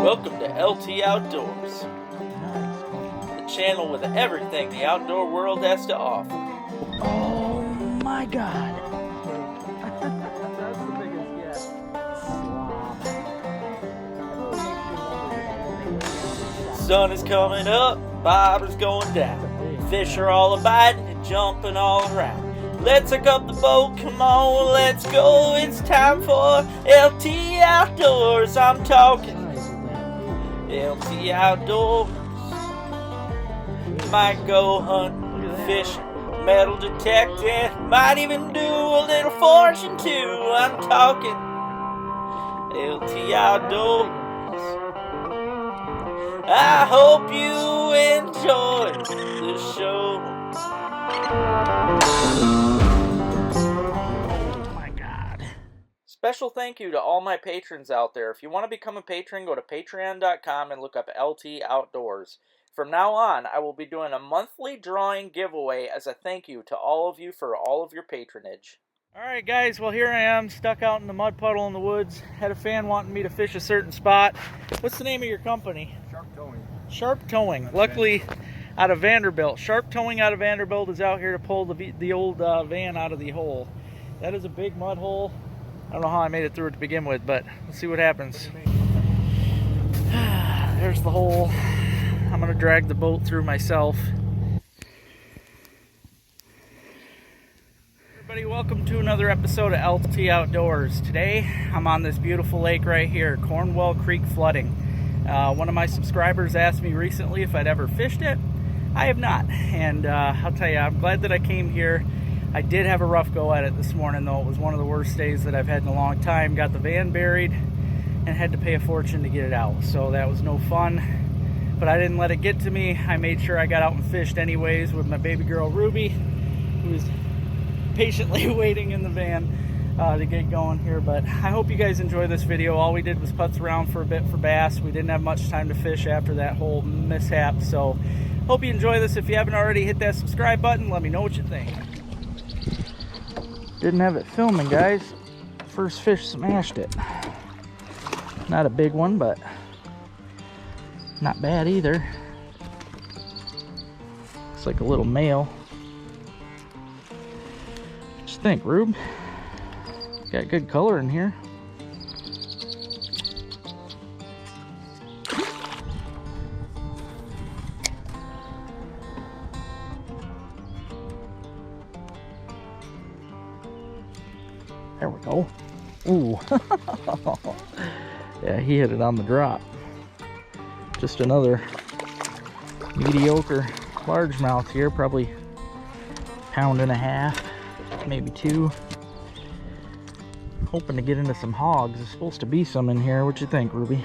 Welcome to LT Outdoors, the channel with everything the outdoor world has to offer. Oh my God. That's the biggest yet. Sun is coming up, bobber's going down. Fish are all biting and jumping all around. Let's hook up the boat, come on, let's go. It's time for LT Outdoors. I'm talking LT Outdoors. Might go hunting, fishing, metal detecting, might even do a little fortune too. I'm talking LT Outdoors. I hope you enjoy the show. Oh my God. Special thank you to all my patrons out there. If you want to become a patron, go to patreon.com and look up LT Outdoors. From now on, I will be doing a monthly drawing giveaway as a thank you to all of you for all of your patronage. Alright guys, well here I am, stuck out in the mud puddle in the woods. Had a fan wanting me to fish a certain spot. What's the name of your company? Sharp towing. Sharp Towing. Luckily, out of Vanderbilt. Sharp Towing out of Vanderbilt is out here to pull the old van out of the hole. That is a big mud hole. I don't know how I made it through it to begin with, but let's see what happens. There's the hole. I'm going to drag the boat through myself. Everybody, welcome to another episode of LT Outdoors. Today, I'm on this beautiful lake right here, Cornwell Creek flooding. One of my subscribers asked me recently if I'd ever fished it. I have not, and I'll tell you, I'm glad that I came here. I did have a rough go at it this morning, though. It was one of the worst days that I've had in a long time. Got the van buried and had to pay a fortune to get it out, so that was no fun. But I didn't let it get to me. I made sure I got out and fished anyways with my baby girl Ruby, who's patiently waiting in the van to get going here. But I hope you guys enjoy this video. All we did was putz around for a bit for bass. We didn't have much time to fish after that whole mishap, so hope you enjoy this. If you haven't already, hit that subscribe button. Let me know what you think. Didn't have it filming, guys. First fish smashed it. Not a big one, but not bad either. Looks like a little male. What you think, Rube? Got good color in here. There we go. Ooh. Yeah, he hit it on the drop. Just another mediocre largemouth here, probably pound and a half, maybe two. Hoping to get into some hogs. There's supposed to be some in here. What you think, Ruby?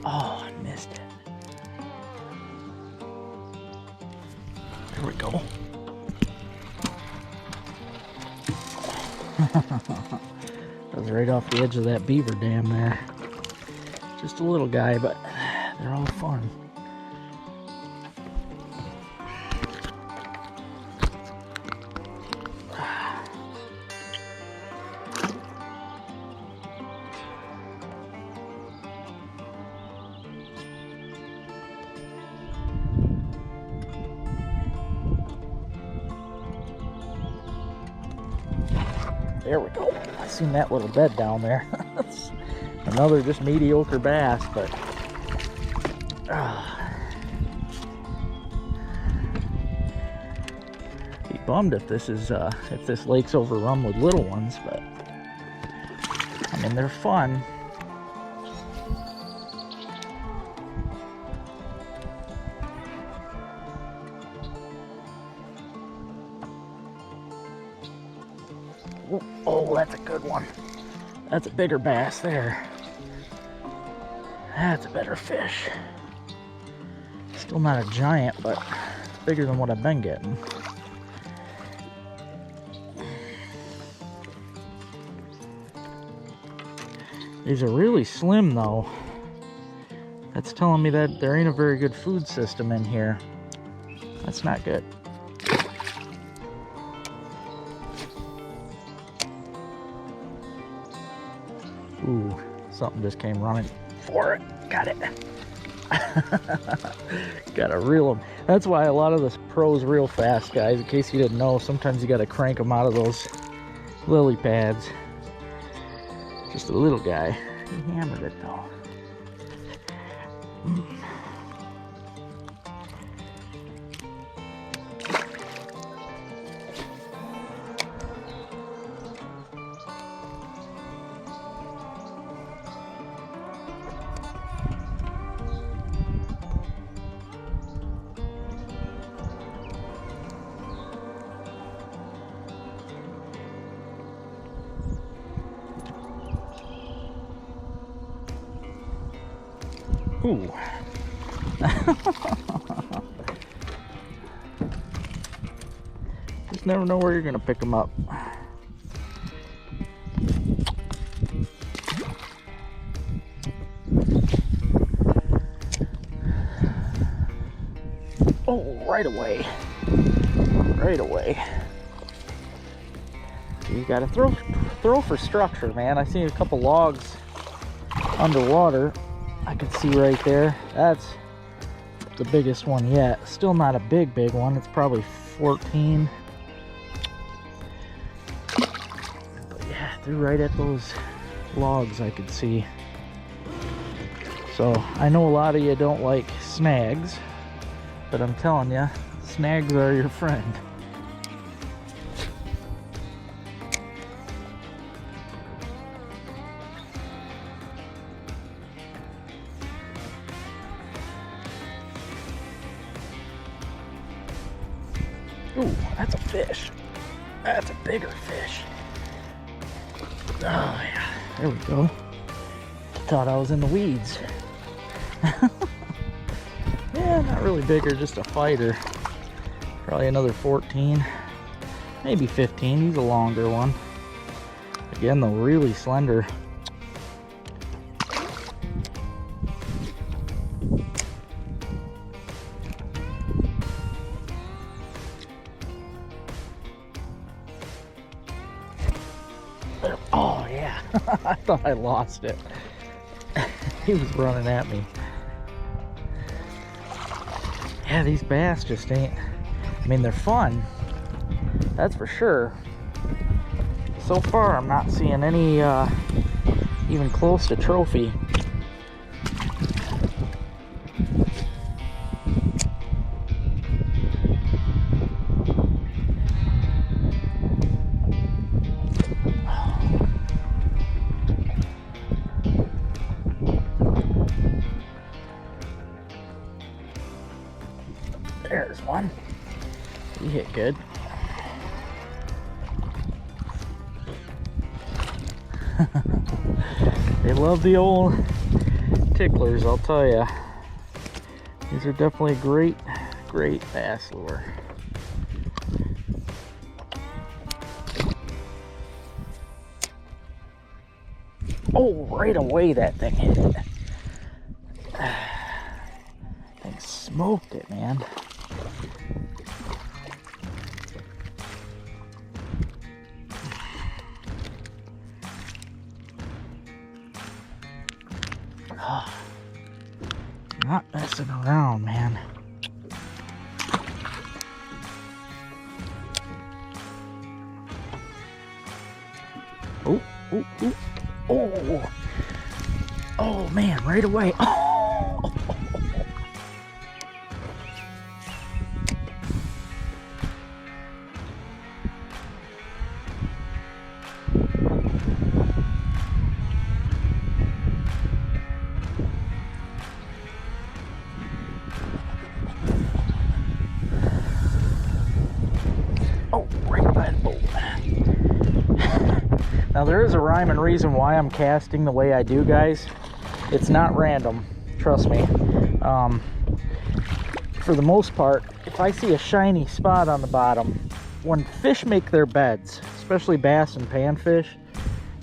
Oh, I missed it. There we go. That was right off the edge of that beaver dam there. Just a little guy, but they're all fun. There we go. I seen that little bed down there. Another just mediocre bass, but be bummed if this is if this lake's overrun with little ones, but I mean they're fun. Oh, that's a good one. That's a bigger bass there. That's a better fish. Still not a giant, but bigger than what I've been getting. These are really slim though. That's telling me that there ain't a very good food system in here. That's not good. Ooh, something just came running for it. Got it. Gotta reel them. That's why a lot of the pros reel fast, guys. In case you didn't know, sometimes you gotta crank them out of those lily pads. Just a little guy. He hammered it though. Ooh. Just never know where you're gonna pick them up. Oh, right away. Right away. You gotta throw for structure, man. I see a couple logs underwater. I can see right there. That's the biggest one yet. Still not a big one. It's probably 14. But yeah, they're right at those logs I could see. So I know a lot of you don't like snags, but I'm telling you, snags are your friend. Ooh, that's a fish. That's a bigger fish. Oh yeah, there we go. Thought I was in the weeds. Yeah, not really bigger, just a fighter. Probably another 14, maybe 15. He's a longer one. Again, though, really slender. Oh yeah, I thought I lost it. He was running at me. Yeah, these bass just ain't, I mean, they're fun, that's for sure. So far, I'm not seeing any even close to trophy. There's one. He hit good. They love the old ticklers, I'll tell ya. These are definitely a great bass lure. Oh, right away that thing hit it. Thing smoked it, man. Not messing around, man. Oh, oh, oh, oh. Oh, man, right away. Oh. Now there is a rhyme and reason why I'm casting the way I do, guys. It's not random, trust me. For the most part, if I see a shiny spot on the bottom, when fish make their beds, especially bass and panfish,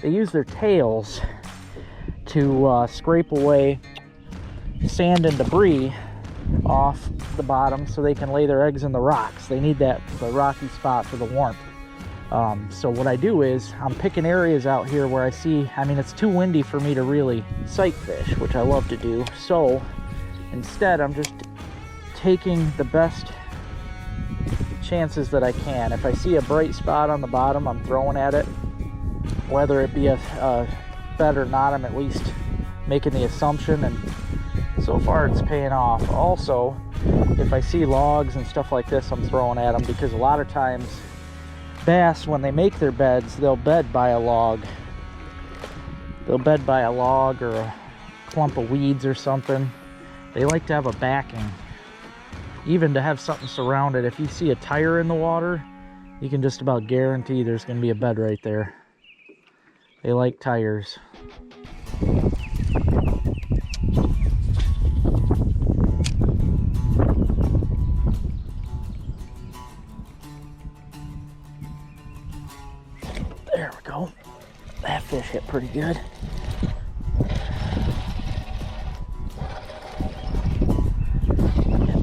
they use their tails to scrape away sand and debris off the bottom so they can lay their eggs in the rocks. They need the rocky spot for the warmth. So what I do is I'm picking areas out here where I see, I mean, it's too windy for me to really sight fish, which I love to do. So instead, I'm just taking the best chances that I can. If I see a bright spot on the bottom, I'm throwing at it. Whether it be a bed or not, I'm at least making the assumption, and so far it's paying off. Also, if I see logs and stuff like this, I'm throwing at them, because a lot of times bass, when they make their beds, they'll bed by a log. They'll bed by a log or a clump of weeds or something. They like to have a backing, even to have something surrounded. If you see a tire in the water, you can just about guarantee there's going to be a bed right there. They like tires. There we go. That fish hit pretty good.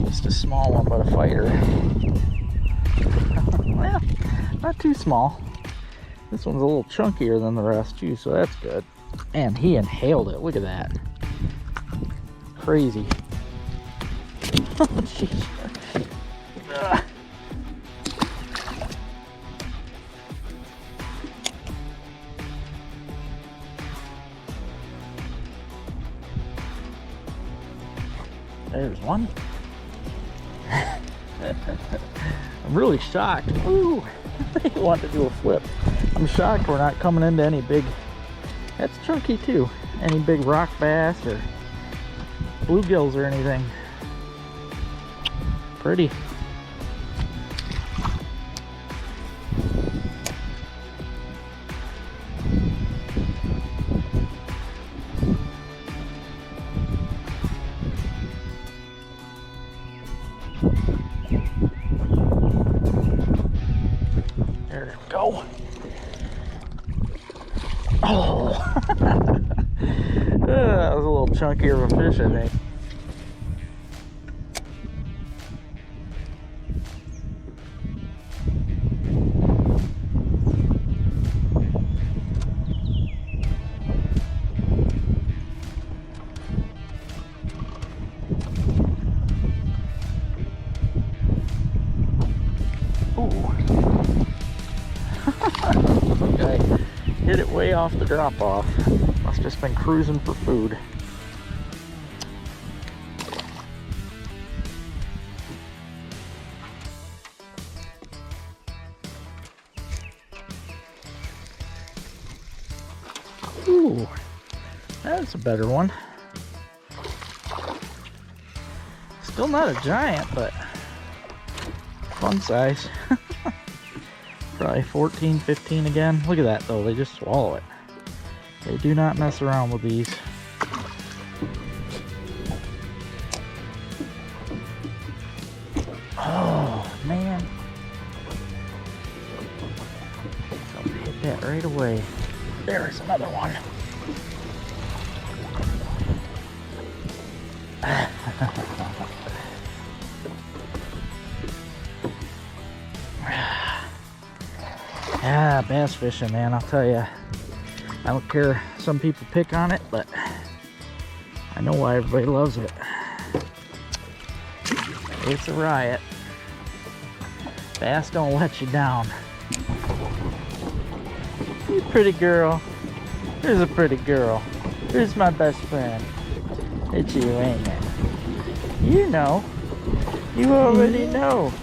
Just a small one, but a fighter. Well, not too small. This one's a little chunkier than the rest too, so that's good. And he inhaled it. Look at that. Crazy. Oh, jeez. There's one. I'm really shocked. Ooh, they want to do a flip. I'm shocked we're not coming into any big, that's chunky too, any big rock bass or bluegills or anything. Pretty. There we go. Oh, that was a little chunkier of a fish, I think. Okay, hit it way off the drop-off. Must just been cruising for food. Ooh, that's a better one. Still not a giant, but fun size. Probably 14, 15 again. Look at that though, they just swallow it. They do not mess around with these. Oh man. Something hit that right away. There's another one. Yeah, bass fishing, man, I'll tell you. I don't care, some people pick on it, but I know why everybody loves it. It's a riot. Bass don't let you down. You pretty girl. Here's a pretty girl. Here's my best friend. It's you, ain't it? You know. You already know.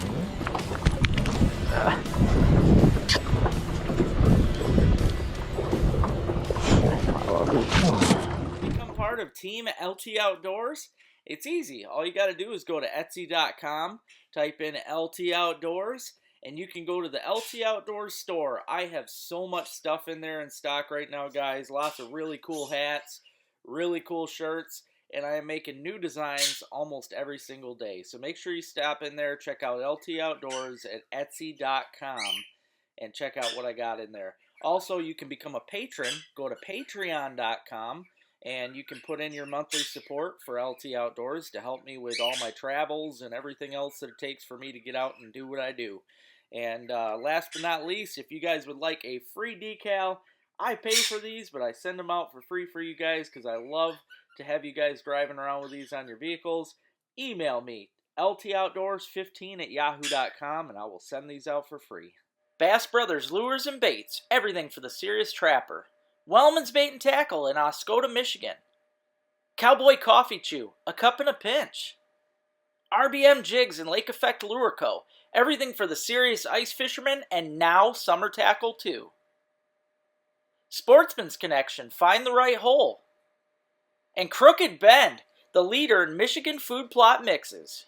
Become part of Team LT Outdoors? It's easy. All you got to do is go to Etsy.com, type in LT Outdoors, and you can go to the LT Outdoors store. I have so much stuff in there in stock right now, guys. Lots of really cool hats, really cool shirts, and I am making new designs almost every single day. So make sure you stop in there, check out LT Outdoors at Etsy.com, and check out what I got in there. Also, you can become a patron. Go to Patreon.com And you can put in your monthly support for LT Outdoors to help me with all my travels and everything else that it takes for me to get out and do what I do. And last but not least, if you guys would like a free decal, I pay for these, but I send them out for free for you guys because I love to have you guys driving around with these on your vehicles. Email me, ltoutdoors15@yahoo.com, and I will send these out for free. Bass Brothers Lures and Baits, everything for the serious trapper. Wellman's Bait and Tackle in Oscoda, Michigan. Cowboy Coffee Chew, a cup and a pinch. RBM Jigs and Lake Effect Lure Co., everything for the serious ice fisherman, and now summer tackle too. Sportsman's Connection, find the right hole. And Crooked Bend, the leader in Michigan food plot mixes.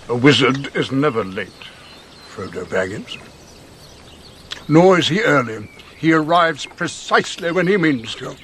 A wizard is never late, Frodo Baggins. Nor is he early. He arrives precisely when he means to.